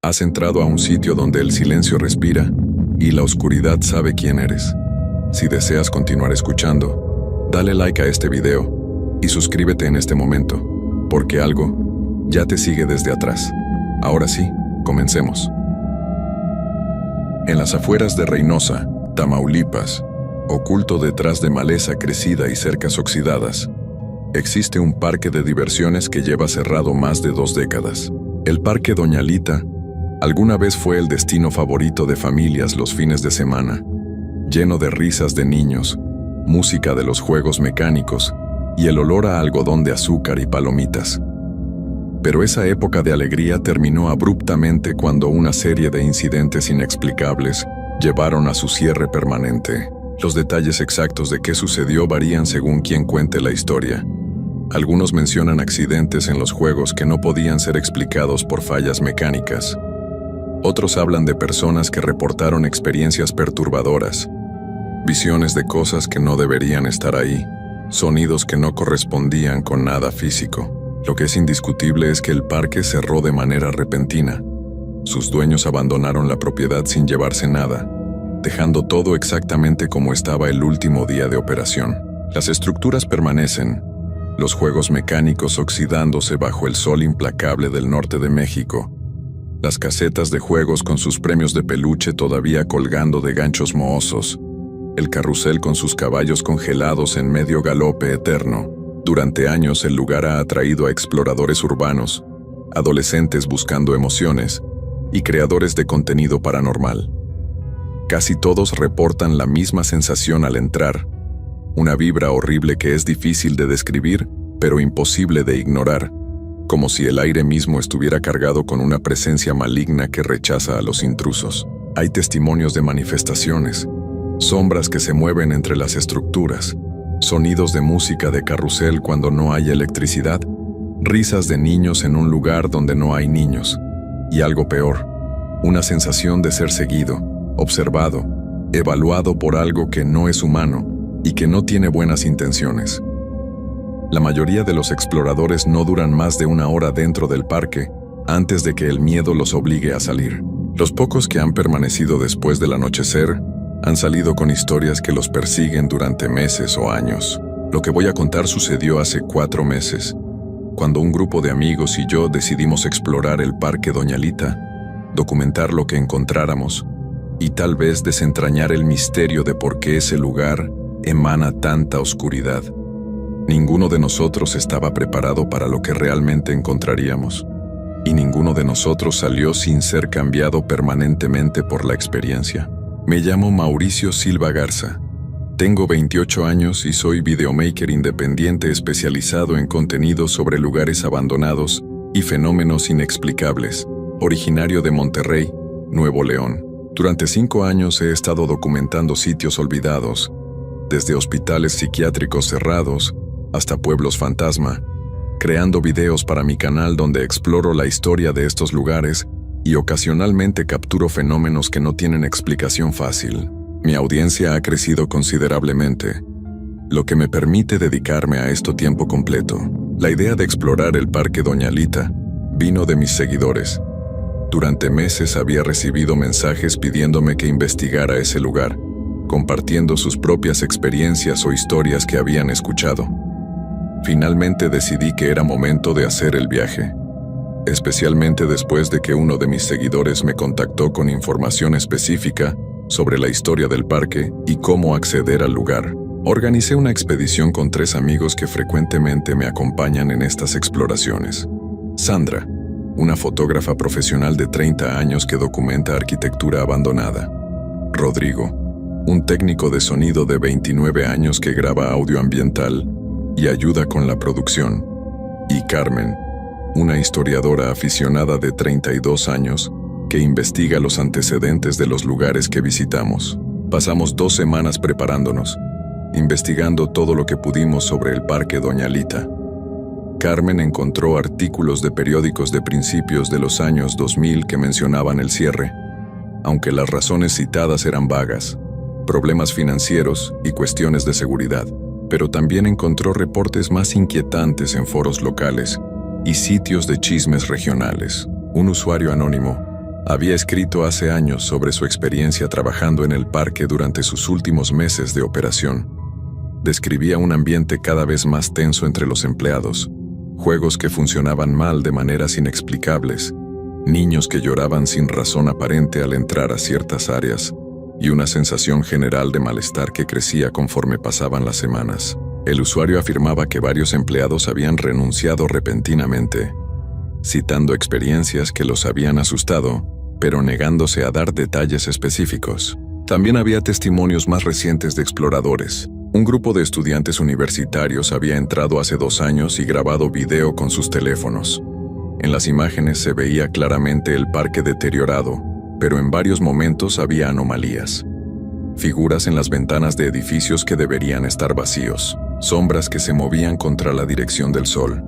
Has entrado a un sitio donde el silencio respira y la oscuridad sabe quién eres. Si deseas continuar escuchando, dale like a este video y suscríbete en este momento, porque algo ya te sigue desde atrás. Ahora sí, comencemos. En las afueras de Reynosa, Tamaulipas, oculto detrás de maleza crecida y cercas oxidadas, existe un parque de diversiones que lleva cerrado más de 2 décadas. El Parque Doña Lita alguna vez fue el destino favorito de familias los fines de semana, lleno de risas de niños, música de los juegos mecánicos y el olor a algodón de azúcar y palomitas. Pero esa época de alegría terminó abruptamente cuando una serie de incidentes inexplicables llevaron a su cierre permanente. Los detalles exactos de qué sucedió varían según quien cuente la historia. Algunos mencionan accidentes en los juegos que no podían ser explicados por fallas mecánicas. Otros hablan de personas que reportaron experiencias perturbadoras, visiones de cosas que no deberían estar ahí, sonidos que no correspondían con nada físico. Lo que es indiscutible es que el parque cerró de manera repentina. Sus dueños abandonaron la propiedad sin llevarse nada, dejando todo exactamente como estaba el último día de operación. Las estructuras permanecen, los juegos mecánicos oxidándose bajo el sol implacable del norte de México, las casetas de juegos con sus premios de peluche todavía colgando de ganchos mohosos, el carrusel con sus caballos congelados en medio galope eterno. Durante años el lugar ha atraído a exploradores urbanos, adolescentes buscando emociones y creadores de contenido paranormal. Casi todos reportan la misma sensación al entrar, una vibra horrible que es difícil de describir, pero imposible de ignorar, como si el aire mismo estuviera cargado con una presencia maligna que rechaza a los intrusos. Hay testimonios de manifestaciones, sombras que se mueven entre las estructuras, sonidos de música de carrusel cuando no hay electricidad, risas de niños en un lugar donde no hay niños, y algo peor, una sensación de ser seguido, observado, evaluado por algo que no es humano y que no tiene buenas intenciones. La mayoría de los exploradores no duran más de 1 hora dentro del parque antes de que el miedo los obligue a salir. Los pocos que han permanecido después del anochecer han salido con historias que los persiguen durante meses o años. Lo que voy a contar sucedió hace 4 meses, cuando un grupo de amigos y yo decidimos explorar el Parque Doña Lita, documentar lo que encontráramos y tal vez desentrañar el misterio de por qué ese lugar emana tanta oscuridad. Ninguno de nosotros estaba preparado para lo que realmente encontraríamos, y ninguno de nosotros salió sin ser cambiado permanentemente por la experiencia. Me llamo Mauricio Silva Garza. Tengo 28 años y soy videomaker independiente especializado en contenido sobre lugares abandonados y fenómenos inexplicables, originario de Monterrey, Nuevo León. Durante 5 años he estado documentando sitios olvidados, desde hospitales psiquiátricos cerrados hasta pueblos fantasma, creando videos para mi canal donde exploro la historia de estos lugares y ocasionalmente capturo fenómenos que no tienen explicación fácil. Mi audiencia ha crecido considerablemente, lo que me permite dedicarme a esto tiempo completo. La idea de explorar el Parque Doña Lita vino de mis seguidores. Durante meses había recibido mensajes pidiéndome que investigara ese lugar, compartiendo sus propias experiencias o historias que habían escuchado. Finalmente decidí que era momento de hacer el viaje, especialmente después de que uno de mis seguidores me contactó con información específica sobre la historia del parque y cómo acceder al lugar. Organicé una expedición con 3 amigos que frecuentemente me acompañan en estas exploraciones. Sandra, una fotógrafa profesional de 30 años que documenta arquitectura abandonada. Rodrigo, un técnico de sonido de 29 años que graba audio ambiental y ayuda con la producción. Y Carmen, una historiadora aficionada de 32 años que investiga los antecedentes de los lugares que visitamos. Pasamos 2 semanas preparándonos, investigando todo lo que pudimos sobre el Parque Doña Lita. Carmen encontró artículos de periódicos de principios de los años 2000 que mencionaban el cierre, aunque las razones citadas eran vagas, problemas financieros y cuestiones de seguridad. Pero también encontró reportes más inquietantes en foros locales y sitios de chismes regionales. Un usuario anónimo Había escrito hace años sobre su experiencia trabajando en el parque durante sus últimos meses de operación. Describía un ambiente cada vez más tenso entre los empleados, juegos que funcionaban mal de maneras inexplicables, niños que lloraban sin razón aparente al entrar a ciertas áreas, y una sensación general de malestar que crecía conforme pasaban las semanas. El usuario afirmaba que varios empleados habían renunciado repentinamente, citando experiencias que los habían asustado, pero negándose a dar detalles específicos. También había testimonios más recientes de exploradores. Un grupo de estudiantes universitarios había entrado hace 2 años y grabado video con sus teléfonos. En las imágenes se veía claramente el parque deteriorado, pero en varios momentos había anomalías. Figuras en las ventanas de edificios que deberían estar vacíos, sombras que se movían contra la dirección del sol,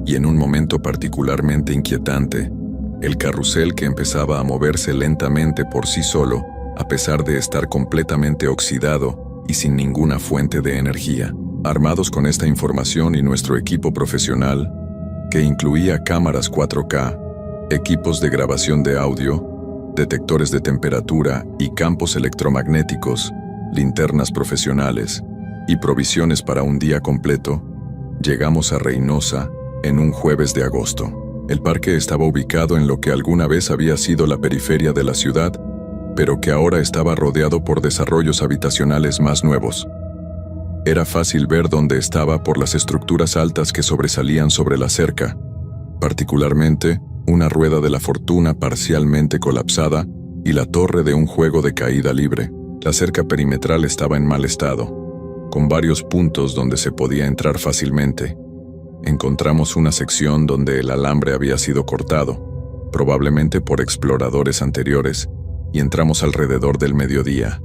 y en un momento particularmente inquietante, el carrusel que empezaba a moverse lentamente por sí solo, a pesar de estar completamente oxidado y sin ninguna fuente de energía. Armados con esta información y nuestro equipo profesional, que incluía cámaras 4K, equipos de grabación de audio, detectores de temperatura y campos electromagnéticos, linternas profesionales y provisiones para un día completo, llegamos a Reynosa en un jueves de agosto. El parque estaba ubicado en lo que alguna vez había sido la periferia de la ciudad, pero que ahora estaba rodeado por desarrollos habitacionales más nuevos. Era fácil ver dónde estaba por las estructuras altas que sobresalían sobre la cerca, particularmente una rueda de la fortuna parcialmente colapsada y la torre de un juego de caída libre. La cerca perimetral estaba en mal estado, con varios puntos donde se podía entrar fácilmente. Encontramos una sección donde el alambre había sido cortado, probablemente por exploradores anteriores, y entramos alrededor del mediodía.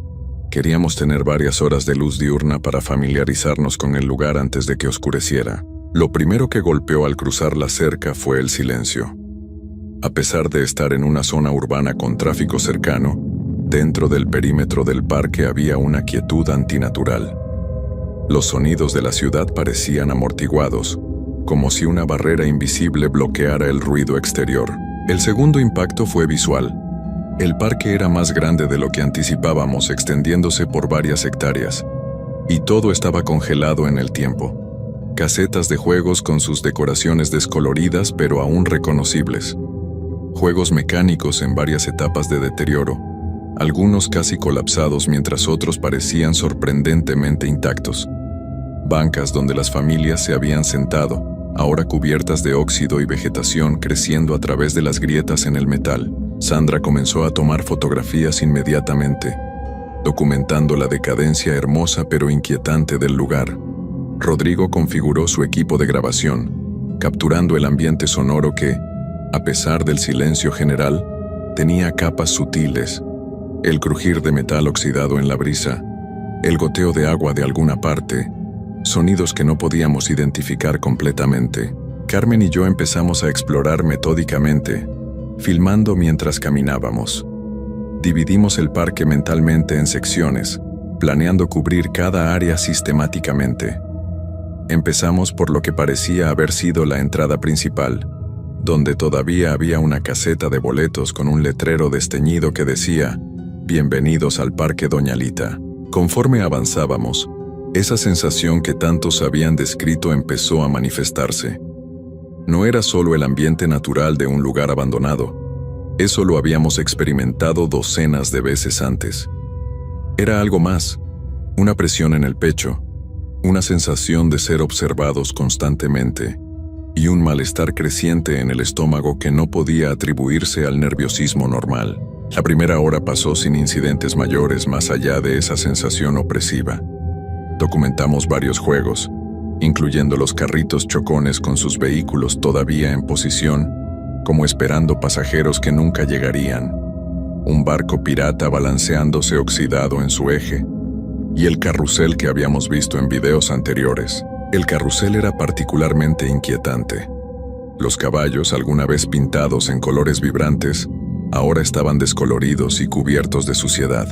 Queríamos tener varias horas de luz diurna para familiarizarnos con el lugar antes de que oscureciera. Lo primero que golpeó al cruzar la cerca fue el silencio. A pesar de estar en una zona urbana con tráfico cercano, dentro del perímetro del parque había una quietud antinatural. Los sonidos de la ciudad parecían amortiguados, como si una barrera invisible bloqueara el ruido exterior. El segundo impacto fue visual. El parque era más grande de lo que anticipábamos, extendiéndose por varias hectáreas, y todo estaba congelado en el tiempo. Casetas de juegos con sus decoraciones descoloridas pero aún reconocibles. Juegos mecánicos en varias etapas de deterioro, algunos casi colapsados mientras otros parecían sorprendentemente intactos. Bancas donde las familias se habían sentado, ahora cubiertas de óxido y vegetación creciendo a través de las grietas en el metal. Sandra comenzó a tomar fotografías inmediatamente, documentando la decadencia hermosa pero inquietante del lugar. Rodrigo configuró su equipo de grabación, capturando el ambiente sonoro que, a pesar del silencio general, tenía capas sutiles, el crujir de metal oxidado en la brisa, el goteo de agua de alguna parte, sonidos que no podíamos identificar completamente. Carmen y yo empezamos a explorar metódicamente, filmando mientras caminábamos. Dividimos el parque mentalmente en secciones, planeando cubrir cada área sistemáticamente. Empezamos por lo que parecía haber sido la entrada principal, donde todavía había una caseta de boletos con un letrero desteñido que decía «Bienvenidos al Parque Doña Lita». Conforme avanzábamos, esa sensación que tantos habían descrito empezó a manifestarse. No era solo el ambiente natural de un lugar abandonado, eso lo habíamos experimentado docenas de veces antes. Era algo más, una presión en el pecho, una sensación de ser observados constantemente, y un malestar creciente en el estómago que no podía atribuirse al nerviosismo normal. La primera hora pasó sin incidentes mayores más allá de esa sensación opresiva. Documentamos varios juegos, incluyendo los carritos chocones con sus vehículos todavía en posición, como esperando pasajeros que nunca llegarían, un barco pirata balanceándose oxidado en su eje, y el carrusel que habíamos visto en videos anteriores. El carrusel era particularmente inquietante. Los caballos, alguna vez pintados en colores vibrantes, ahora estaban descoloridos y cubiertos de suciedad.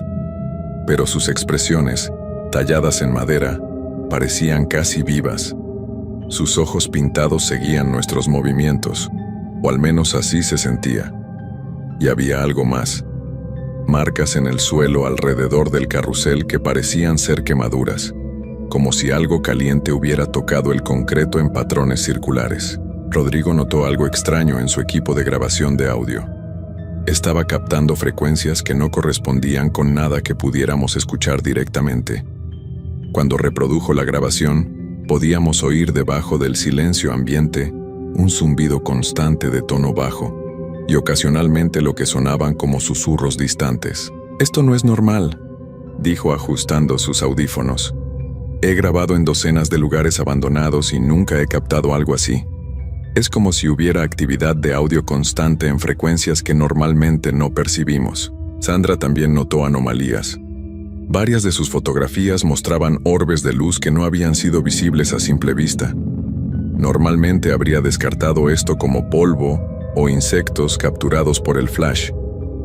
Pero sus expresiones, talladas en madera, parecían casi vivas. Sus ojos pintados seguían nuestros movimientos, o al menos así se sentía. Y había algo más. Marcas en el suelo alrededor del carrusel que parecían ser quemaduras, como si algo caliente hubiera tocado el concreto en patrones circulares. Rodrigo notó algo extraño en su equipo de grabación de audio. Estaba captando frecuencias que no correspondían con nada que pudiéramos escuchar directamente. Cuando reprodujo la grabación, podíamos oír debajo del silencio ambiente un zumbido constante de tono bajo y ocasionalmente lo que sonaban como susurros distantes. «Esto no es normal», dijo ajustando sus audífonos. «He grabado en docenas de lugares abandonados y nunca he captado algo así. Es como si hubiera actividad de audio constante en frecuencias que normalmente no percibimos». Sandra también notó anomalías. Varias de sus fotografías mostraban orbes de luz que no habían sido visibles a simple vista. Normalmente habría descartado esto como polvo o insectos capturados por el flash,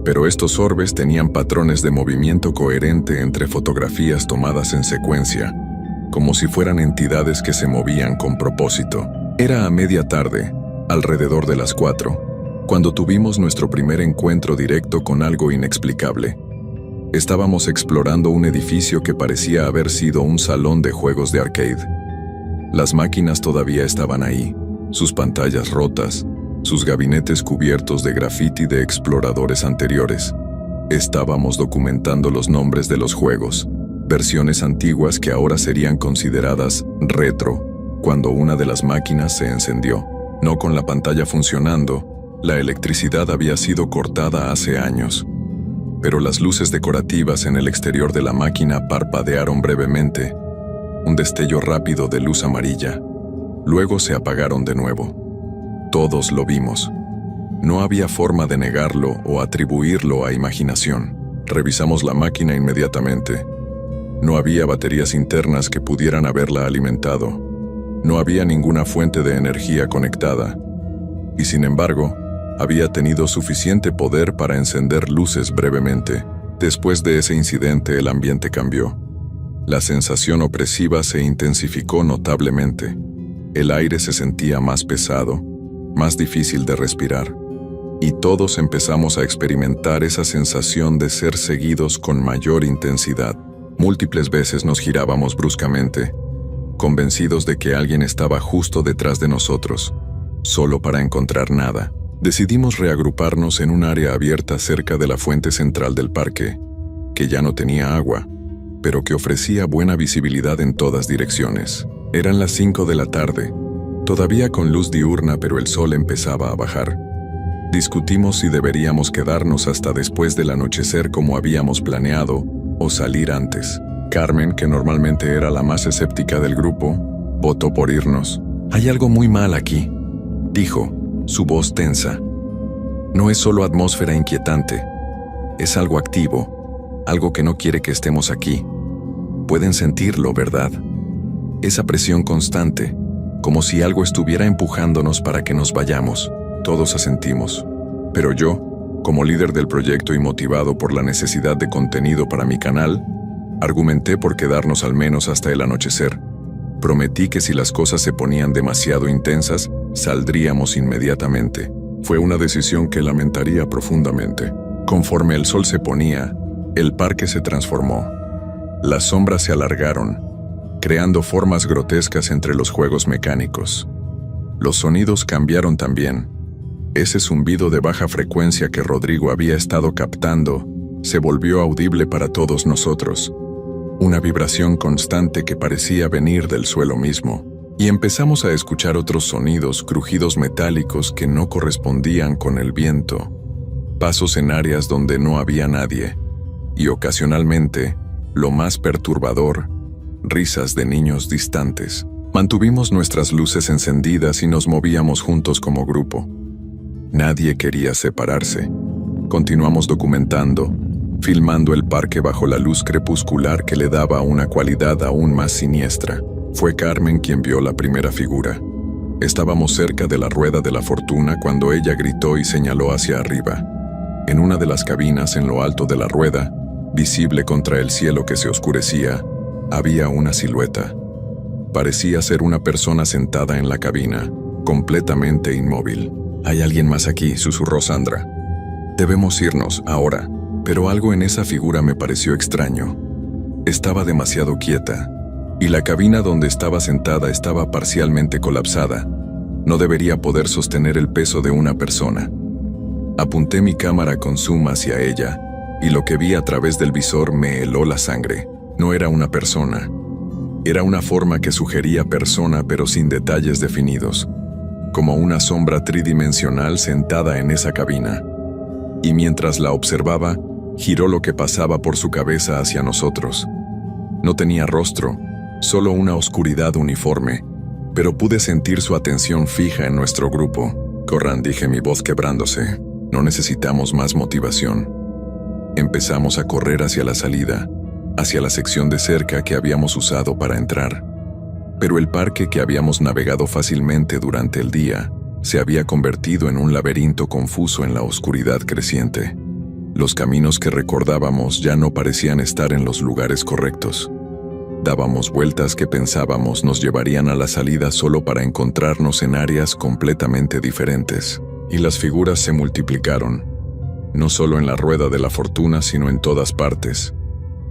pero estos orbes tenían patrones de movimiento coherente entre fotografías tomadas en secuencia, como si fueran entidades que se movían con propósito. Era a media tarde, alrededor de las 4, cuando tuvimos nuestro primer encuentro directo con algo inexplicable. Estábamos explorando un edificio que parecía haber sido un salón de juegos de arcade. Las máquinas todavía estaban ahí, sus pantallas rotas, sus gabinetes cubiertos de grafiti de exploradores anteriores. Estábamos documentando los nombres de los juegos, versiones antiguas que ahora serían consideradas retro, cuando una de las máquinas se encendió. No con la pantalla funcionando, la electricidad había sido cortada hace años. Pero las luces decorativas en el exterior de la máquina parpadearon brevemente, un destello rápido de luz amarilla. Luego se apagaron de nuevo. Todos lo vimos. No había forma de negarlo o atribuirlo a imaginación. Revisamos la máquina inmediatamente. No había baterías internas que pudieran haberla alimentado. No había ninguna fuente de energía conectada. Y sin embargo, había tenido suficiente poder para encender luces brevemente. Después de ese incidente, el ambiente cambió. La sensación opresiva se intensificó notablemente. El aire se sentía más pesado, más difícil de respirar. Y todos empezamos a experimentar esa sensación de ser seguidos con mayor intensidad. Múltiples veces nos girábamos bruscamente, convencidos de que alguien estaba justo detrás de nosotros, solo para encontrar nada. Decidimos reagruparnos en un área abierta cerca de la fuente central del parque, que ya no tenía agua, pero que ofrecía buena visibilidad en todas direcciones. Eran las 5 de la tarde, todavía con luz diurna, pero el sol empezaba a bajar. Discutimos si deberíamos quedarnos hasta después del anochecer como habíamos planeado, o salir antes. Carmen, que normalmente era la más escéptica del grupo, votó por irnos. «Hay algo muy mal aquí», dijo, su voz tensa. «No es solo atmósfera inquietante, es algo activo, algo que no quiere que estemos aquí. Pueden sentirlo, ¿verdad? Esa presión constante, como si algo estuviera empujándonos para que nos vayamos». Todos asentimos. Pero yo, como líder del proyecto y motivado por la necesidad de contenido para mi canal, argumenté por quedarnos al menos hasta el anochecer. Prometí que si las cosas se ponían demasiado intensas, saldríamos inmediatamente. Fue una decisión que lamentaría profundamente. Conforme el sol se ponía, el parque se transformó. Las sombras se alargaron, creando formas grotescas entre los juegos mecánicos. Los sonidos cambiaron también. Ese zumbido de baja frecuencia que Rodrigo había estado captando se volvió audible para todos nosotros. Una vibración constante que parecía venir del suelo mismo. Y empezamos a escuchar otros sonidos, crujidos metálicos que no correspondían con el viento. Pasos en áreas donde no había nadie. Y ocasionalmente, lo más perturbador, risas de niños distantes. Mantuvimos nuestras luces encendidas y nos movíamos juntos como grupo. Nadie quería separarse. Continuamos documentando, filmando el parque bajo la luz crepuscular que le daba una cualidad aún más siniestra. Fue Carmen quien vio la primera figura. Estábamos cerca de la rueda de la fortuna cuando ella gritó y señaló hacia arriba. En una de las cabinas en lo alto de la rueda, visible contra el cielo que se oscurecía, había una silueta. Parecía ser una persona sentada en la cabina, completamente inmóvil. «Hay alguien más aquí», susurró Sandra. Debemos irnos ahora, pero algo en esa figura me pareció extraño. Estaba demasiado quieta, y la cabina donde estaba sentada estaba parcialmente colapsada. No debería poder sostener el peso de una persona. Apunté mi cámara con zoom hacia ella, y lo que vi a través del visor me heló la sangre. No era una persona. Era una forma que sugería persona pero sin detalles definidos, como una sombra tridimensional sentada en esa cabina. Y mientras la observaba, giró lo que pasaba por su cabeza hacia nosotros. No tenía rostro, solo una oscuridad uniforme, pero pude sentir su atención fija en nuestro grupo. «Corran», dije, mi voz quebrándose. «No necesitamos más motivación». Empezamos a correr hacia la salida, hacia la sección de cerca que habíamos usado para entrar. Pero el parque que habíamos navegado fácilmente durante el día se había convertido en un laberinto confuso en la oscuridad creciente. Los caminos que recordábamos ya no parecían estar en los lugares correctos. Dábamos vueltas que pensábamos nos llevarían a la salida solo para encontrarnos en áreas completamente diferentes. Y las figuras se multiplicaron, no solo en la rueda de la fortuna, sino en todas partes.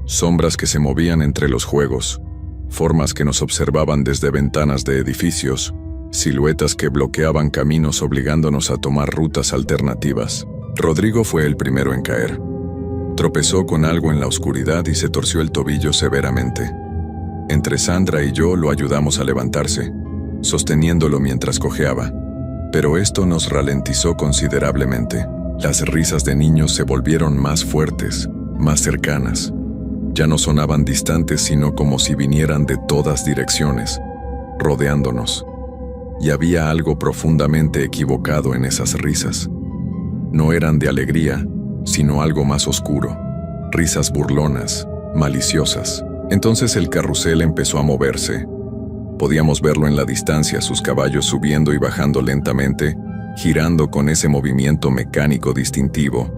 Sombras que se movían entre los juegos, formas que nos observaban desde ventanas de edificios, siluetas que bloqueaban caminos obligándonos a tomar rutas alternativas. Rodrigo fue el primero en caer. Tropezó con algo en la oscuridad y se torció el tobillo severamente. Entre Sandra y yo lo ayudamos a levantarse, sosteniéndolo mientras cojeaba. Pero esto nos ralentizó considerablemente. Las risas de niños se volvieron más fuertes, más cercanas. Ya no sonaban distantes, sino como si vinieran de todas direcciones, rodeándonos. Y había algo profundamente equivocado en esas risas. No eran de alegría, sino algo más oscuro. Risas burlonas, maliciosas. Entonces el carrusel empezó a moverse. Podíamos verlo en la distancia, sus caballos subiendo y bajando lentamente, girando con ese movimiento mecánico distintivo.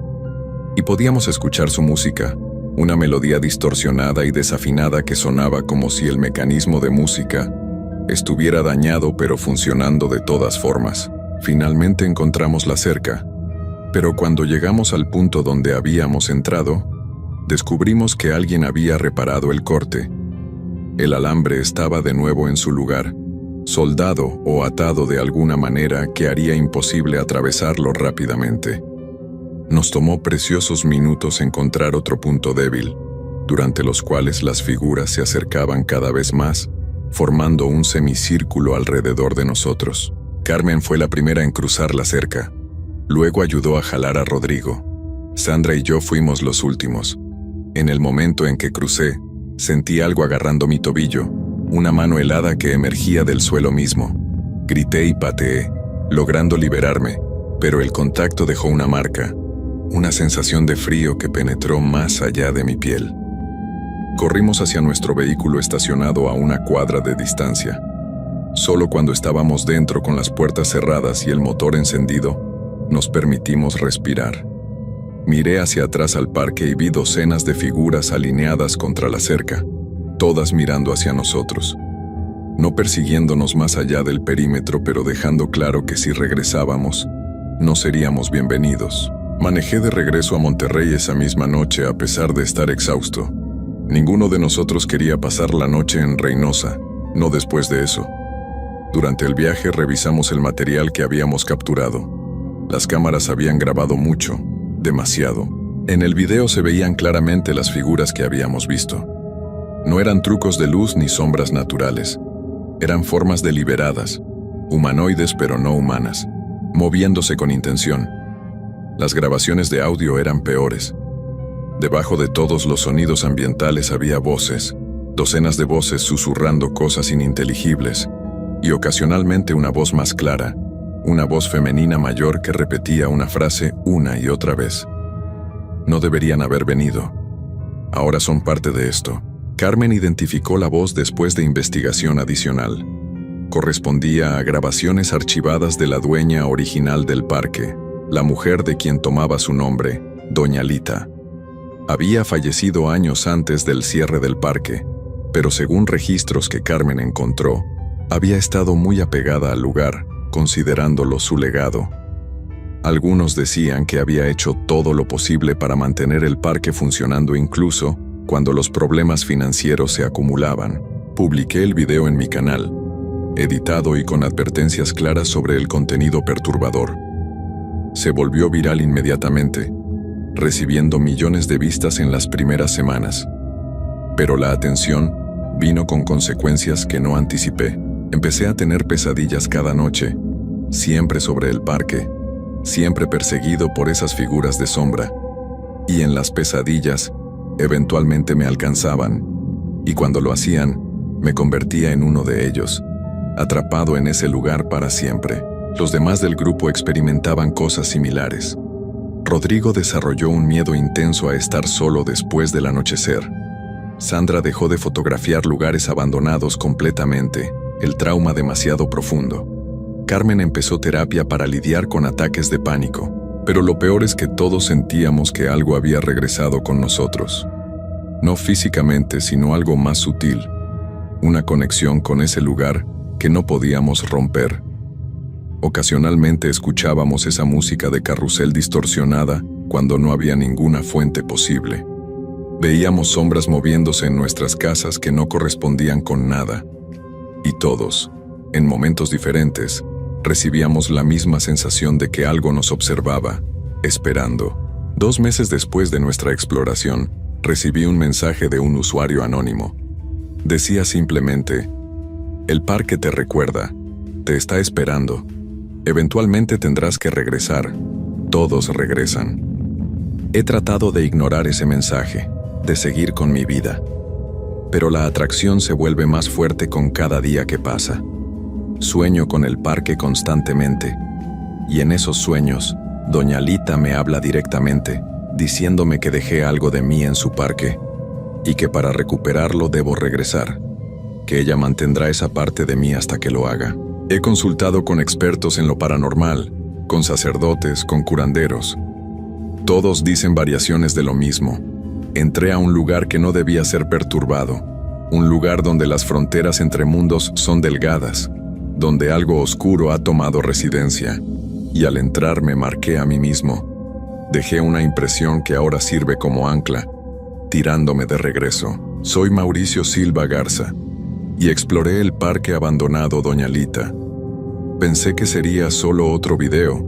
Y podíamos escuchar su música, una melodía distorsionada y desafinada que sonaba como si el mecanismo de música estuviera dañado pero funcionando de todas formas. Finalmente encontramos la cerca, pero cuando llegamos al punto donde habíamos entrado, descubrimos que alguien había reparado el corte. El alambre estaba de nuevo en su lugar, soldado o atado de alguna manera que haría imposible atravesarlo rápidamente. Nos tomó preciosos minutos encontrar otro punto débil, durante los cuales las figuras se acercaban cada vez más, formando un semicírculo alrededor de nosotros. Carmen fue la primera en cruzar la cerca. Luego ayudó a jalar a Rodrigo. Sandra y yo fuimos los últimos. En el momento en que crucé, sentí algo agarrando mi tobillo, una mano helada que emergía del suelo mismo. Grité y pateé, logrando liberarme, pero el contacto dejó una marca, una sensación de frío que penetró más allá de mi piel. Corrimos hacia nuestro vehículo estacionado a una cuadra de distancia. Solo cuando estábamos dentro con las puertas cerradas y el motor encendido, nos permitimos respirar. Miré hacia atrás al parque y vi docenas de figuras alineadas contra la cerca, todas mirando hacia nosotros. No persiguiéndonos más allá del perímetro, pero dejando claro que si regresábamos, no seríamos bienvenidos. Manejé de regreso a Monterrey esa misma noche a pesar de estar exhausto. Ninguno de nosotros quería pasar la noche en Reynosa, no después de eso. Durante el viaje revisamos el material que habíamos capturado. Las cámaras habían grabado mucho, demasiado. En el video se veían claramente las figuras que habíamos visto. No eran trucos de luz ni sombras naturales. Eran formas deliberadas, humanoides pero no humanas, moviéndose con intención. Las grabaciones de audio eran peores. Debajo de todos los sonidos ambientales había voces, docenas de voces susurrando cosas ininteligibles, y ocasionalmente una voz más clara, una voz femenina mayor que repetía una frase una y otra vez. No deberían haber venido. Ahora son parte de esto. Carmen identificó la voz después de investigación adicional. Correspondía a grabaciones archivadas de la dueña original del parque, la mujer de quien tomaba su nombre, Doña Lita. Había fallecido años antes del cierre del parque, pero según registros que Carmen encontró, había estado muy apegada al lugar, considerándolo su legado. Algunos decían que había hecho todo lo posible para mantener el parque funcionando incluso cuando los problemas financieros se acumulaban. Publiqué el video en mi canal, editado y con advertencias claras sobre el contenido perturbador. Se volvió viral inmediatamente, recibiendo millones de vistas en las primeras semanas. Pero la atención vino con consecuencias que no anticipé. Empecé a tener pesadillas cada noche, siempre sobre el parque, siempre perseguido por esas figuras de sombra. Y en las pesadillas, eventualmente me alcanzaban, y cuando lo hacían, me convertía en uno de ellos, atrapado en ese lugar para siempre. Los demás del grupo experimentaban cosas similares. Rodrigo desarrolló un miedo intenso a estar solo después del anochecer. Sandra dejó de fotografiar lugares abandonados completamente, el trauma demasiado profundo. Carmen empezó terapia para lidiar con ataques de pánico, pero lo peor es que todos sentíamos que algo había regresado con nosotros. No físicamente, sino algo más sutil, una conexión con ese lugar que no podíamos romper. Ocasionalmente escuchábamos esa música de carrusel distorsionada cuando no había ninguna fuente posible. Veíamos sombras moviéndose en nuestras casas que no correspondían con nada. Y todos, en momentos diferentes, recibíamos la misma sensación de que algo nos observaba, esperando. 2 meses después de nuestra exploración, recibí un mensaje de un usuario anónimo. Decía simplemente: "El parque te recuerda, te está esperando. Eventualmente tendrás que regresar. Todos regresan". He tratado de ignorar ese mensaje, de seguir con mi vida. Pero la atracción se vuelve más fuerte con cada día que pasa. Sueño con el parque constantemente. Y en esos sueños, Doña Lita me habla directamente, diciéndome que dejé algo de mí en su parque, y que para recuperarlo debo regresar, que ella mantendrá esa parte de mí hasta que lo haga. He consultado con expertos en lo paranormal, con sacerdotes, con curanderos. Todos dicen variaciones de lo mismo. Entré a un lugar que no debía ser perturbado, un lugar donde las fronteras entre mundos son delgadas, donde algo oscuro ha tomado residencia, y al entrar me marqué a mí mismo. Dejé una impresión que ahora sirve como ancla, tirándome de regreso. Soy Mauricio Silva Garza, y exploré el parque abandonado Doña Lita. Pensé que sería solo otro video,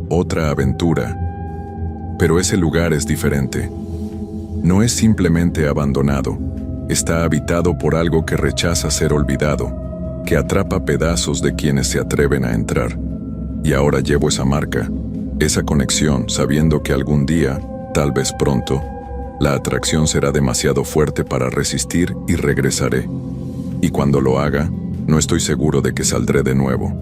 otra aventura. Pero ese lugar es diferente. No es simplemente abandonado, está habitado por algo que rechaza ser olvidado, que atrapa pedazos de quienes se atreven a entrar. Y ahora llevo esa marca, esa conexión, sabiendo que algún día, tal vez pronto, la atracción será demasiado fuerte para resistir y regresaré. Y cuando lo haga, no estoy seguro de que saldré de nuevo.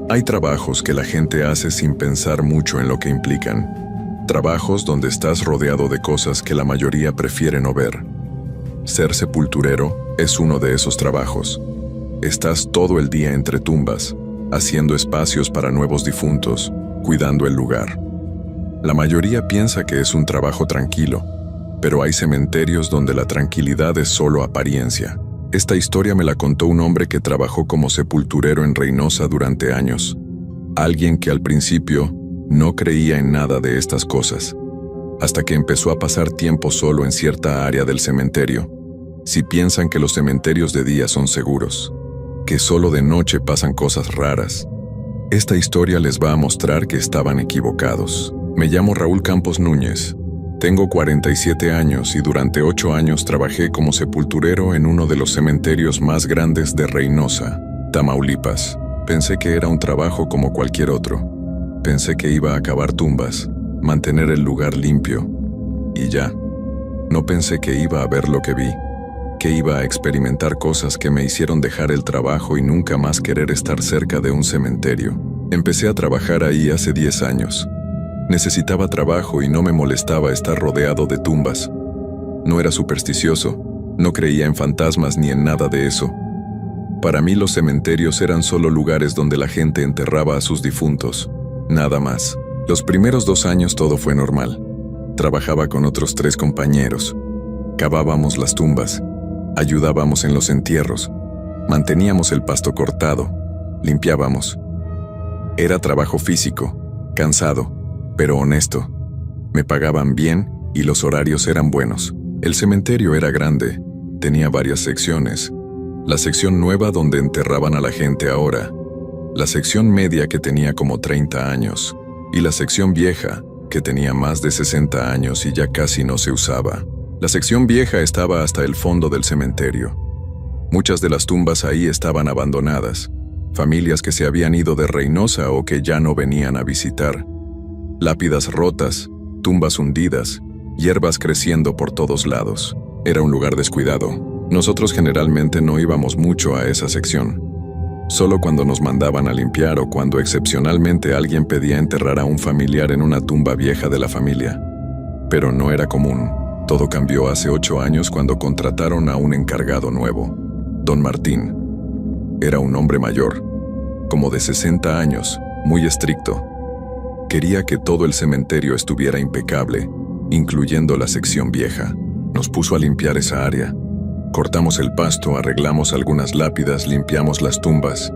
Hay trabajos que la gente hace sin pensar mucho en lo que implican. Trabajos donde estás rodeado de cosas que la mayoría prefiere no ver. Ser sepulturero es uno de esos trabajos. Estás todo el día entre tumbas, haciendo espacios para nuevos difuntos, cuidando el lugar. La mayoría piensa que es un trabajo tranquilo, pero hay cementerios donde la tranquilidad es solo apariencia. Esta historia me la contó un hombre que trabajó como sepulturero en Reynosa durante años. Alguien que al principio no creía en nada de estas cosas, hasta que empezó a pasar tiempo solo en cierta área del cementerio. Si piensan que los cementerios de día son seguros, que solo de noche pasan cosas raras, esta historia les va a mostrar que estaban equivocados. Me llamo Raúl Campos Núñez. Tengo 47 años y durante 8 años trabajé como sepulturero en uno de los cementerios más grandes de Reynosa, Tamaulipas. Pensé que era un trabajo como cualquier otro. Pensé que iba a cavar tumbas, mantener el lugar limpio, y ya. No pensé que iba a ver lo que vi, que iba a experimentar cosas que me hicieron dejar el trabajo y nunca más querer estar cerca de un cementerio. Empecé a trabajar ahí hace 10 años. Necesitaba trabajo y no me molestaba estar rodeado de tumbas. No era supersticioso, no creía en fantasmas ni en nada de eso. Para mí los cementerios eran solo lugares donde la gente enterraba a sus difuntos, nada más. Los primeros 2 años todo fue normal. Trabajaba con otros 3 compañeros. Cavábamos las tumbas, ayudábamos en los entierros, Manteníamos el pasto cortado, limpiábamos. Era trabajo físico, cansado, pero honesto. Me pagaban bien y los horarios eran buenos. El cementerio era grande, tenía varias secciones. La sección nueva donde enterraban a la gente ahora, la sección media que tenía como 30 años, y la sección vieja, que tenía más de 60 años y ya casi no se usaba. La sección vieja estaba hasta el fondo del cementerio. Muchas de las tumbas ahí estaban abandonadas, familias que se habían ido de Reynosa o que ya no venían a visitar. Lápidas rotas, tumbas hundidas, hierbas creciendo por todos lados. Era un lugar descuidado. Nosotros generalmente no íbamos mucho a esa sección. Solo cuando nos mandaban a limpiar o cuando excepcionalmente alguien pedía enterrar a un familiar en una tumba vieja de la familia. Pero no era común. Todo cambió hace 8 años cuando contrataron a un encargado nuevo, Don Martín. Era un hombre mayor, como de 60 años, muy estricto. Quería que todo el cementerio estuviera impecable, incluyendo la sección vieja. Nos puso a limpiar esa área. Cortamos el pasto, arreglamos algunas lápidas, limpiamos las tumbas.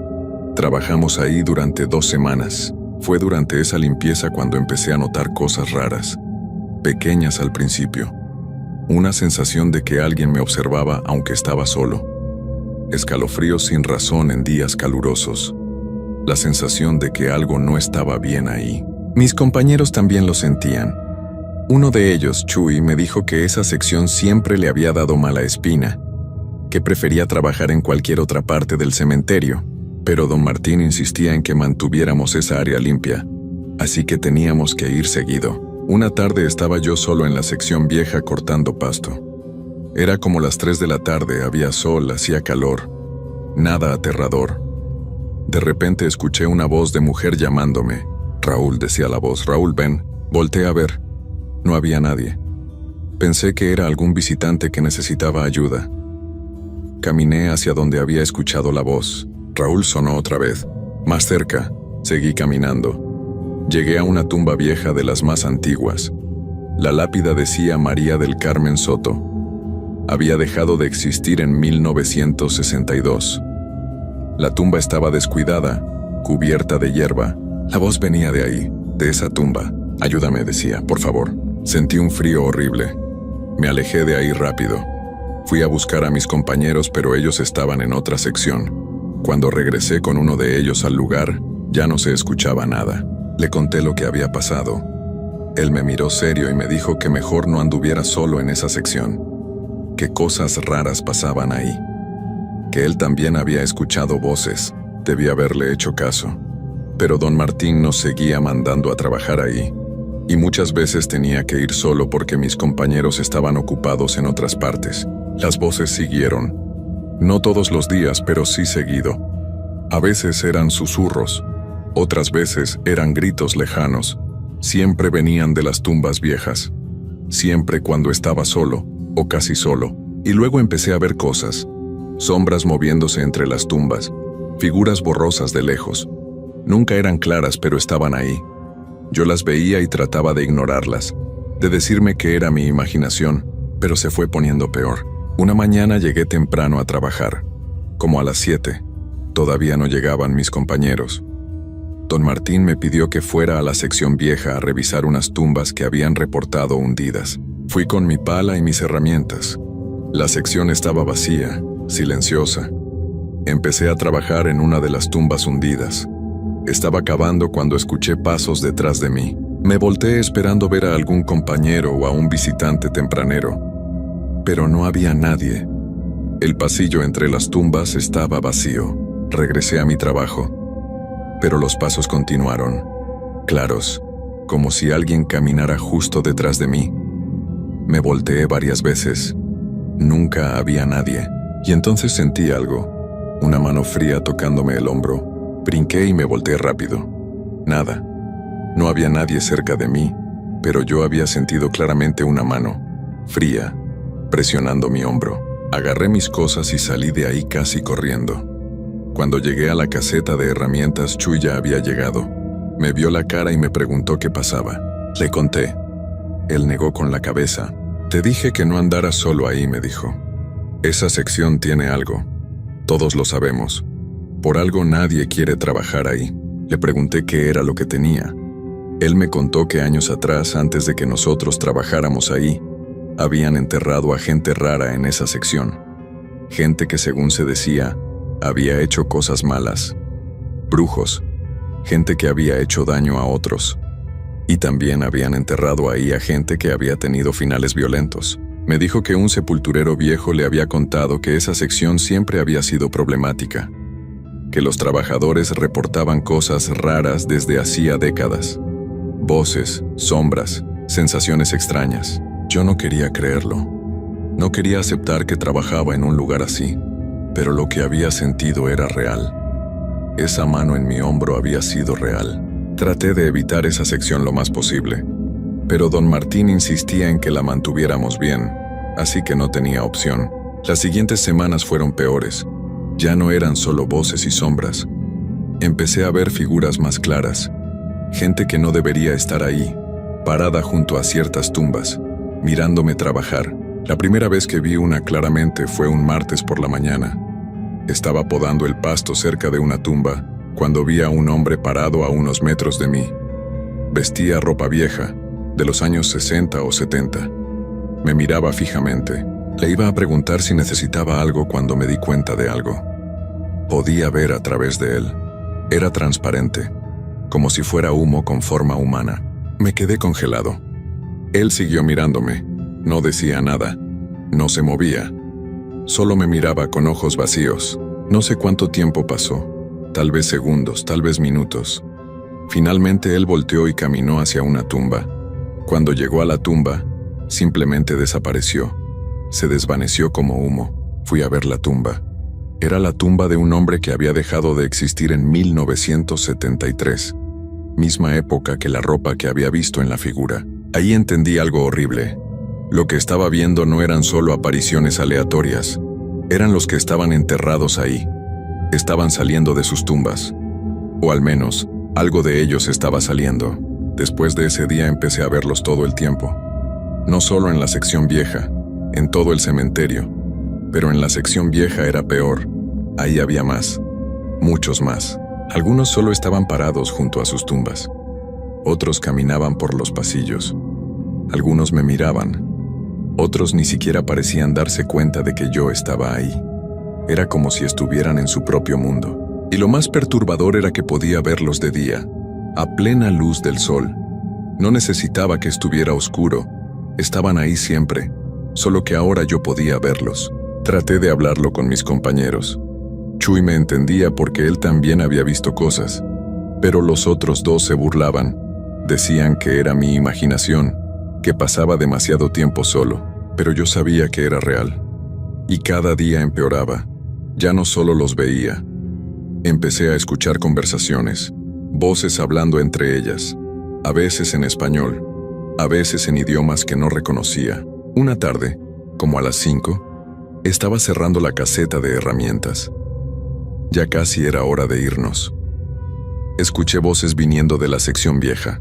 Trabajamos ahí durante 2 semanas. Fue durante esa limpieza cuando empecé a notar cosas raras, pequeñas al principio. Una sensación de que alguien me observaba aunque estaba solo. Escalofríos sin razón en días calurosos. La sensación de que algo no estaba bien ahí. Mis compañeros también lo sentían. Uno de ellos, Chuy, me dijo que esa sección siempre le había dado mala espina, que prefería trabajar en cualquier otra parte del cementerio, pero don Martín insistía en que mantuviéramos esa área limpia, así que teníamos que ir seguido. Una tarde estaba yo solo en la sección vieja cortando pasto. Era como las 3 de la tarde, había sol, hacía calor, nada aterrador. De repente escuché una voz de mujer llamándome. Raúl, decía la voz, Raúl, ven, volteé a ver. No había nadie. Pensé que era algún visitante que necesitaba ayuda. Caminé hacia donde había escuchado la voz. Raúl sonó otra vez. Más cerca, seguí caminando. Llegué a una tumba vieja de las más antiguas. La lápida decía María del Carmen Soto. Había dejado de existir en 1962. La tumba estaba descuidada, cubierta de hierba. La voz venía de ahí, de esa tumba. Ayúdame, decía, por favor. Sentí un frío horrible. Me alejé de ahí rápido. Fui a buscar a mis compañeros, pero ellos estaban en otra sección. Cuando regresé con uno de ellos al lugar, ya no se escuchaba nada. Le conté lo que había pasado. Él me miró serio y me dijo que mejor no anduviera solo en esa sección. Que cosas raras pasaban ahí. Que él también había escuchado voces. Debía haberle hecho caso. Pero don Martín nos seguía mandando a trabajar ahí. Y muchas veces tenía que ir solo porque mis compañeros estaban ocupados en otras partes. Las voces siguieron. No todos los días, pero sí seguido. A veces eran susurros. Otras veces eran gritos lejanos. Siempre venían de las tumbas viejas. Siempre cuando estaba solo, o casi solo. Y luego empecé a ver cosas. Sombras moviéndose entre las tumbas. Figuras borrosas de lejos. Nunca eran claras, pero estaban ahí. Yo las veía y trataba de ignorarlas, de decirme que era mi imaginación, pero se fue poniendo peor. Una mañana llegué temprano a trabajar, como a las 7. Todavía no llegaban mis compañeros. Don Martín me pidió que fuera a la sección vieja a revisar unas tumbas que habían reportado hundidas. Fui con mi pala y mis herramientas. La sección estaba vacía, silenciosa. Empecé a trabajar en una de las tumbas hundidas. Estaba cavando cuando escuché pasos detrás de mí. Me volteé esperando ver a algún compañero o a un visitante tempranero. Pero no había nadie. El pasillo entre las tumbas estaba vacío. Regresé a mi trabajo. Pero los pasos continuaron, claros, como si alguien caminara justo detrás de mí. Me volteé varias veces. Nunca había nadie. Y entonces sentí algo. Una mano fría tocándome el hombro. Brinqué y me volteé rápido. Nada. No había nadie cerca de mí, pero yo había sentido claramente una mano, fría, presionando mi hombro. Agarré mis cosas y salí de ahí casi corriendo. Cuando llegué a la caseta de herramientas, Chuy ya había llegado. Me vio la cara y me preguntó qué pasaba. Le conté. Él negó con la cabeza. Te dije que no andaras solo ahí, me dijo. Esa sección tiene algo. Todos lo sabemos. Por algo nadie quiere trabajar ahí. Le pregunté qué era lo que tenía. Él me contó que años atrás, antes de que nosotros trabajáramos ahí, habían enterrado a gente rara en esa sección. Gente que, según se decía, había hecho cosas malas. Brujos. Gente que había hecho daño a otros. Y también habían enterrado ahí a gente que había tenido finales violentos. Me dijo que un sepulturero viejo le había contado que esa sección siempre había sido problemática, que los trabajadores reportaban cosas raras desde hacía décadas. Voces, sombras, sensaciones extrañas. Yo no quería creerlo. No quería aceptar que trabajaba en un lugar así, pero lo que había sentido era real. Esa mano en mi hombro había sido real. Traté de evitar esa sección lo más posible, pero don Martín insistía en que la mantuviéramos bien, así que no tenía opción. Las siguientes semanas fueron peores. Ya no eran solo voces y sombras. Empecé a ver figuras más claras. Gente que no debería estar ahí, parada junto a ciertas tumbas, mirándome trabajar. La primera vez que vi una claramente fue un martes por la mañana. Estaba podando el pasto cerca de una tumba cuando vi a un hombre parado a unos metros de mí. Vestía ropa vieja, de los años 60 o 70. Me miraba fijamente. Le iba a preguntar si necesitaba algo cuando me di cuenta de algo. Podía ver a través de él. Era transparente, como si fuera humo con forma humana. Me quedé congelado. Él siguió mirándome. No decía nada. No se movía. Solo me miraba con ojos vacíos. No sé cuánto tiempo pasó. Tal vez segundos, tal vez minutos. Finalmente él volteó y caminó hacia una tumba. Cuando llegó a la tumba, simplemente desapareció. Se desvaneció como humo. Fui a ver la tumba. Era la tumba de un hombre que había dejado de existir en 1973. Misma época que la ropa que había visto en la figura. Ahí entendí algo horrible. Lo que estaba viendo no eran solo apariciones aleatorias. Eran los que estaban enterrados ahí. Estaban saliendo de sus tumbas. O al menos, algo de ellos estaba saliendo. Después de ese día empecé a verlos todo el tiempo. No solo en la sección vieja, en todo el cementerio. Pero en la sección vieja era peor. Ahí había más. Muchos más. Algunos solo estaban parados junto a sus tumbas. Otros caminaban por los pasillos. Algunos me miraban. Otros ni siquiera parecían darse cuenta de que yo estaba ahí. Era como si estuvieran en su propio mundo. Y lo más perturbador era que podía verlos de día, a plena luz del sol. No necesitaba que estuviera oscuro. Estaban ahí siempre, solo que ahora yo podía verlos. Traté de hablarlo con mis compañeros. Chuy me entendía porque él también había visto cosas, pero los otros dos se burlaban. Decían que era mi imaginación, que pasaba demasiado tiempo solo, pero yo sabía que era real. Y cada día empeoraba. Ya no solo los veía. Empecé a escuchar conversaciones, voces hablando entre ellas, a veces en español, a veces en idiomas que no reconocía. Una tarde, como a las 5, estaba cerrando la caseta de herramientas. Ya casi era hora de irnos. Escuché voces viniendo de la sección vieja,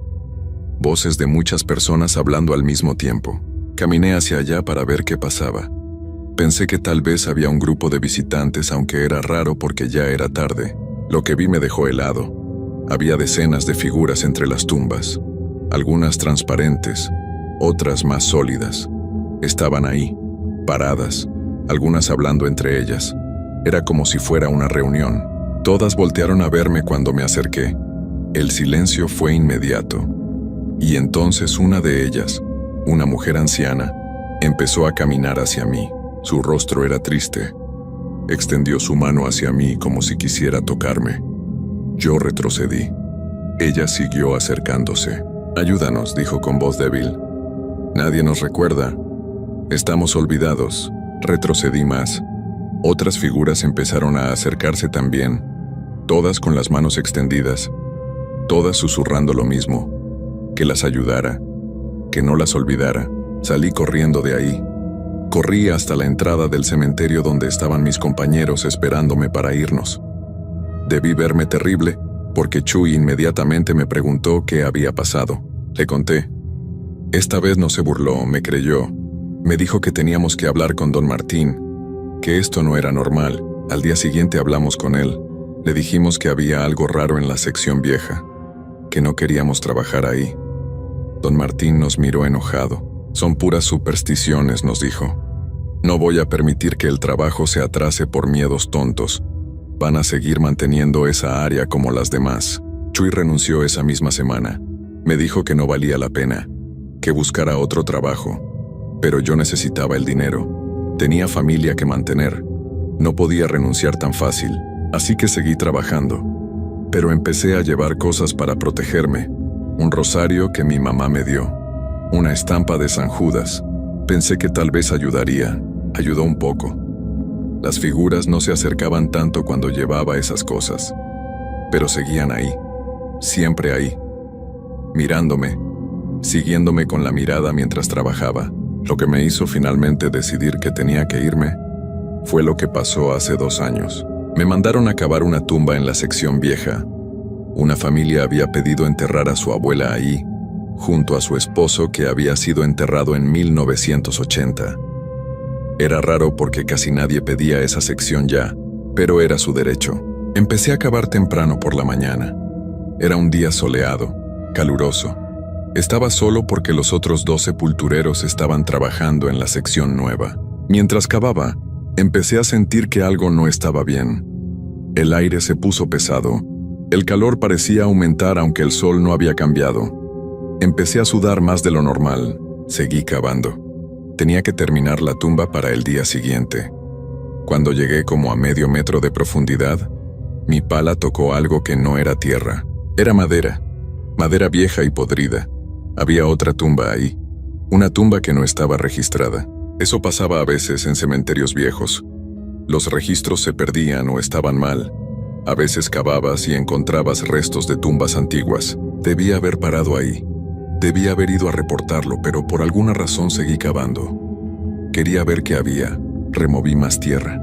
voces de muchas personas hablando al mismo tiempo. Caminé hacia allá para ver qué pasaba. Pensé que tal vez había un grupo de visitantes, aunque era raro porque ya era tarde. Lo que vi me dejó helado. Había decenas de figuras entre las tumbas, algunas transparentes, otras más sólidas. Estaban ahí, paradas, algunas hablando entre ellas. Era como si fuera una reunión. Todas voltearon a verme cuando me acerqué. El silencio fue inmediato. Y entonces una de ellas, una mujer anciana, empezó a caminar hacia mí. Su rostro era triste. Extendió su mano hacia mí como si quisiera tocarme. Yo retrocedí. Ella siguió acercándose. «Ayúdanos», dijo con voz débil. «Nadie nos recuerda. Estamos olvidados». Retrocedí más. Otras figuras empezaron a acercarse también, todas con las manos extendidas, todas susurrando lo mismo, que las ayudara, que no las olvidara. Salí corriendo de ahí. Corrí hasta la entrada del cementerio donde estaban mis compañeros esperándome para irnos. Debí verme terrible, porque Chuy inmediatamente me preguntó qué había pasado. Le conté. Esta vez no se burló, me creyó. Me dijo que teníamos que hablar con don Martín, que esto no era normal, Al día siguiente hablamos con él. Le dijimos que había algo raro en la sección vieja, que no queríamos trabajar ahí. Don Martín nos miró enojado. Son puras supersticiones, nos dijo. No voy a permitir que el trabajo se atrase por miedos tontos. Van a seguir manteniendo esa área como las demás. Chuy renunció esa misma semana. Me dijo que no valía la pena, que buscara otro trabajo. Pero yo necesitaba el dinero. Tenía familia que mantener. No podía renunciar tan fácil, así que seguí trabajando. Pero empecé a llevar cosas para protegerme. Un rosario que mi mamá me dio. Una estampa de San Judas. Pensé que tal vez ayudaría. Ayudó un poco. Las figuras no se acercaban tanto cuando llevaba esas cosas. Pero seguían ahí. Siempre ahí. Mirándome. Siguiéndome con la mirada mientras trabajaba. Lo que me hizo finalmente decidir que tenía que irme fue lo que pasó hace 2 años. Me mandaron a cavar una tumba en la sección vieja. Una familia había pedido enterrar a su abuela ahí, junto a su esposo que había sido enterrado en 1980. Era raro porque casi nadie pedía esa sección ya, pero era su derecho. Empecé a cavar temprano por la mañana. Era un día soleado, caluroso. Estaba solo porque los otros 2 sepultureros estaban trabajando en la sección nueva. Mientras cavaba, empecé a sentir que algo no estaba bien. El aire se puso pesado. El calor parecía aumentar aunque el sol no había cambiado. Empecé a sudar más de lo normal. Seguí cavando. Tenía que terminar la tumba para el día siguiente. Cuando llegué como a medio metro de profundidad, mi pala tocó algo que no era tierra. Era madera. Madera vieja y podrida. Había otra tumba ahí. Una tumba que no estaba registrada. Eso pasaba a veces en cementerios viejos. Los registros se perdían o estaban mal. A veces cavabas y encontrabas restos de tumbas antiguas. Debía haber parado ahí. Debía haber ido a reportarlo, pero por alguna razón seguí cavando. Quería ver qué había. Removí más tierra.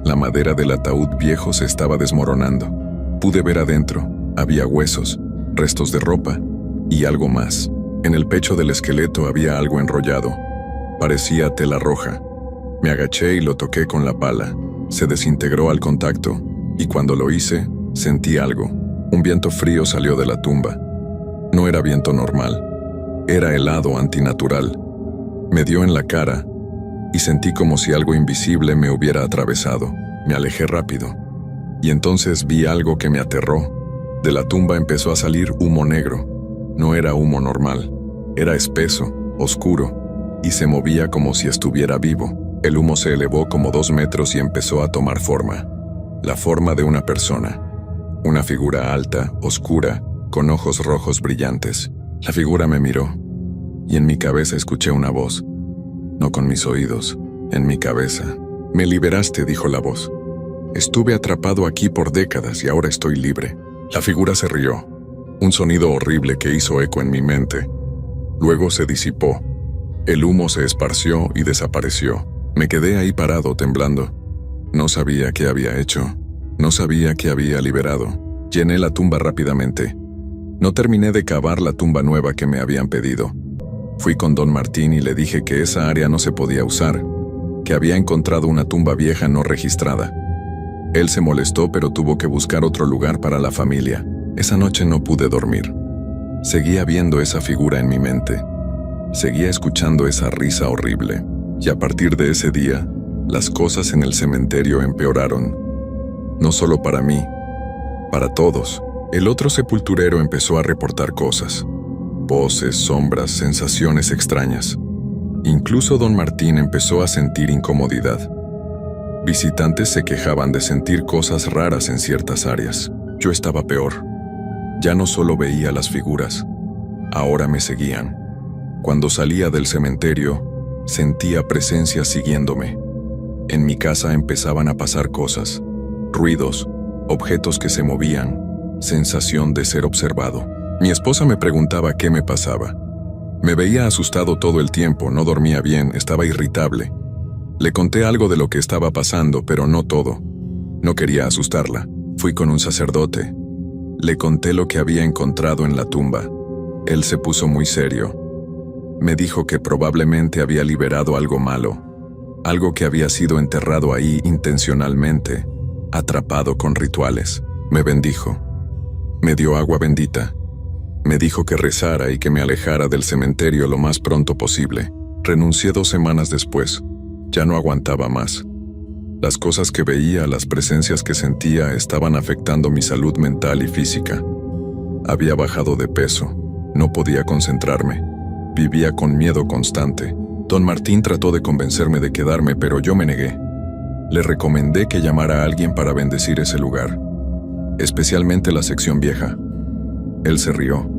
La madera del ataúd viejo se estaba desmoronando. Pude ver adentro. Había huesos, restos de ropa y algo más. En el pecho del esqueleto había algo enrollado. Parecía tela roja. Me agaché y lo toqué con la pala. Se desintegró al contacto, y cuando lo hice, sentí algo. Un viento frío salió de la tumba. No era viento normal. Era helado antinatural. Me dio en la cara, y sentí como si algo invisible me hubiera atravesado. Me alejé rápido. Y entonces vi algo que me aterró. De la tumba empezó a salir humo negro. No era humo normal. Era espeso, oscuro, y se movía como si estuviera vivo. El humo se elevó como 2 metros y empezó a tomar forma. La forma de una persona. Una figura alta, oscura, con ojos rojos brillantes. La figura me miró, y en mi cabeza escuché una voz. No con mis oídos, en mi cabeza. «Me liberaste», dijo la voz. «Estuve atrapado aquí por décadas y ahora estoy libre». La figura se rió. Un sonido horrible que hizo eco en mi mente. Luego se disipó. El humo se esparció y desapareció. Me quedé ahí parado, temblando. No sabía qué había hecho. No sabía qué había liberado. Llené la tumba rápidamente. No terminé de cavar la tumba nueva que me habían pedido. Fui con don Martín y le dije que esa área no se podía usar, que había encontrado una tumba vieja no registrada. Él se molestó, pero tuvo que buscar otro lugar para la familia. Esa noche no pude dormir. Seguía viendo esa figura en mi mente. Seguía escuchando esa risa horrible. Y a partir de ese día, las cosas en el cementerio empeoraron. No solo para mí, para todos. El otro sepulturero empezó a reportar cosas. Voces, sombras, sensaciones extrañas. Incluso don Martín empezó a sentir incomodidad. Visitantes se quejaban de sentir cosas raras en ciertas áreas. Yo estaba peor. Ya no solo veía las figuras, ahora me seguían. Cuando salía del cementerio, sentía presencia siguiéndome. En mi casa empezaban a pasar cosas, ruidos, objetos que se movían, sensación de ser observado. Mi esposa me preguntaba qué me pasaba. Me veía asustado todo el tiempo, no dormía bien, estaba irritable. Le conté algo de lo que estaba pasando, pero no todo. No quería asustarla. Fui con un sacerdote. Le conté lo que había encontrado en la tumba. Él se puso muy serio. Me dijo que probablemente había liberado algo malo. algo que había sido enterrado ahí intencionalmente, atrapado con rituales. Me bendijo. Me dio agua bendita. Me dijo que rezara y que me alejara del cementerio lo más pronto posible. Renuncié 2 semanas después. Ya no aguantaba más. Las cosas que veía, las presencias que sentía estaban afectando mi salud mental y física. Había bajado de peso. No podía concentrarme. Vivía con miedo constante. Don Martín trató de convencerme de quedarme, pero yo me negué. Le recomendé que llamara a alguien para bendecir ese lugar, especialmente la sección vieja. Él se rió.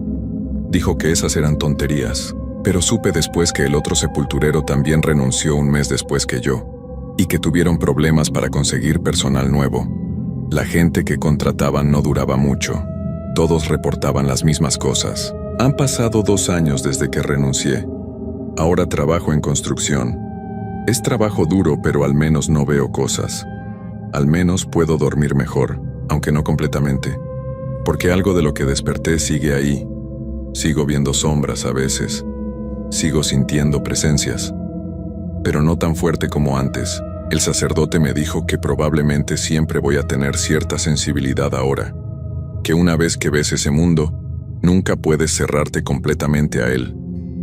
Dijo que esas eran tonterías, pero supe después que el otro sepulturero también renunció un mes después que yo, y que tuvieron problemas para conseguir personal nuevo. La gente que contrataban no duraba mucho. Todos reportaban las mismas cosas. Han pasado 2 años desde que renuncié. Ahora trabajo en construcción. Es trabajo duro, pero al menos no veo cosas. Al menos puedo dormir mejor, aunque no completamente. Porque algo de lo que desperté sigue ahí. Sigo viendo sombras a veces. Sigo sintiendo presencias. Pero no tan fuerte como antes. El sacerdote me dijo que probablemente siempre voy a tener cierta sensibilidad ahora. Que una vez que ves ese mundo, nunca puedes cerrarte completamente a él.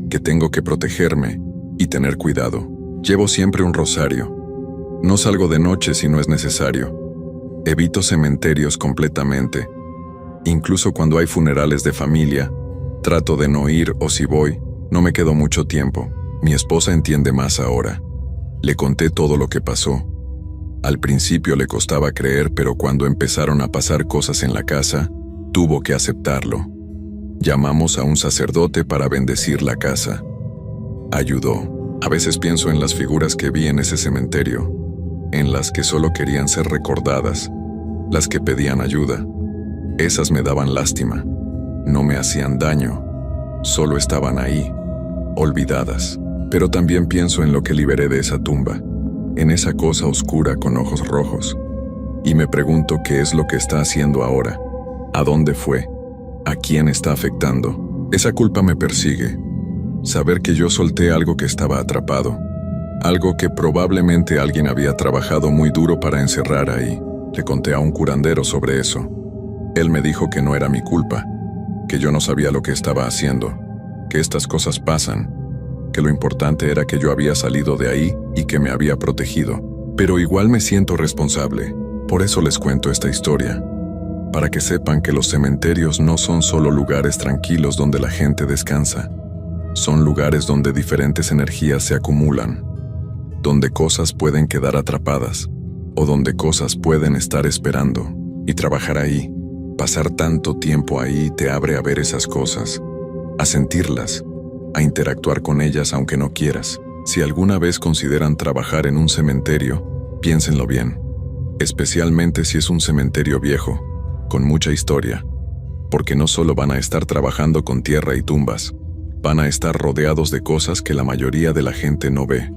Que tengo que protegerme y tener cuidado. Llevo siempre un rosario. No salgo de noche si no es necesario. Evito cementerios completamente. Incluso cuando hay funerales de familia, trato de no ir, o si voy, no me quedo mucho tiempo. Mi esposa entiende más ahora. Le conté todo lo que pasó. Al principio le costaba creer, pero cuando empezaron a pasar cosas en la casa, tuvo que aceptarlo. Llamamos a un sacerdote para bendecir la casa. Ayudó. A veces pienso en las figuras que vi en ese cementerio, en las que solo querían ser recordadas, las que pedían ayuda. Esas me daban lástima. No me hacían daño. Solo estaban ahí, olvidadas. Pero también pienso en lo que liberé de esa tumba, en esa cosa oscura con ojos rojos. Y me pregunto qué es lo que está haciendo ahora. ¿A dónde fue? ¿A quién está afectando? Esa culpa me persigue. Saber que yo solté algo que estaba atrapado. Algo que probablemente alguien había trabajado muy duro para encerrar ahí. Le conté a un curandero sobre eso. Él me dijo que no era mi culpa, que yo no sabía lo que estaba haciendo, que estas cosas pasan, que lo importante era que yo había salido de ahí y que me había protegido. Pero igual me siento responsable. Por eso les cuento esta historia. Para que sepan que los cementerios no son solo lugares tranquilos donde la gente descansa. Son lugares donde diferentes energías se acumulan, donde cosas pueden quedar atrapadas, o donde cosas pueden estar esperando. Y trabajar ahí, pasar tanto tiempo ahí te abre a ver esas cosas, a sentirlas, a interactuar con ellas aunque no quieras. Si alguna vez consideran trabajar en un cementerio, piénsenlo bien, especialmente si es un cementerio viejo, con mucha historia, porque no solo van a estar trabajando con tierra y tumbas, van a estar rodeados de cosas que la mayoría de la gente no ve.